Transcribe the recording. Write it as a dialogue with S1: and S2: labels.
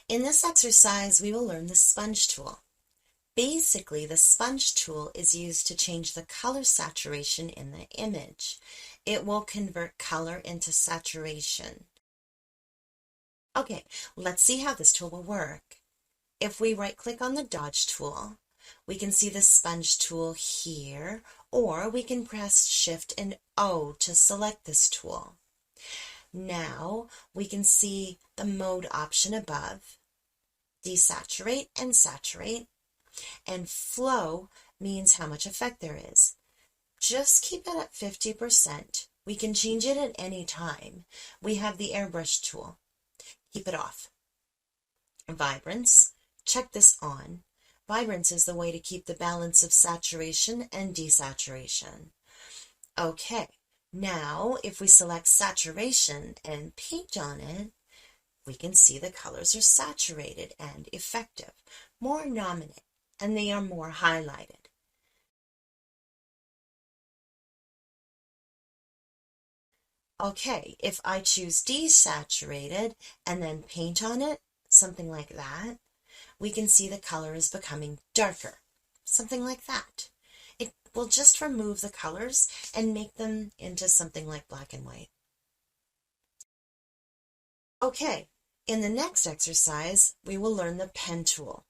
S1: In this exercise, we will learn the sponge tool. Basically, the sponge tool is used to change the color saturation in the image. It will convert color into saturation. Okay, let's see how this tool will work. If we right-click on the dodge tool, we can see the sponge tool here, or we can press Shift and O to select this tool. Now we can see the mode option above, desaturate and saturate, and flow means how much effect there is. Just keep it at 50%. We can change it at any time. We have the airbrush tool. Keep it off. Vibrance, check this on. Vibrance is the way to keep the balance of saturation and desaturation. Okay, now if we select saturation and paint on it, we can see the colors are saturated and effective, more dominant, and they are more highlighted. Okay, if I choose desaturated and then paint on it, something like that, we can see the color is becoming darker, something like that. It will just remove the colors and make them into something like black and white. Okay, in the next exercise, we will learn the pen tool.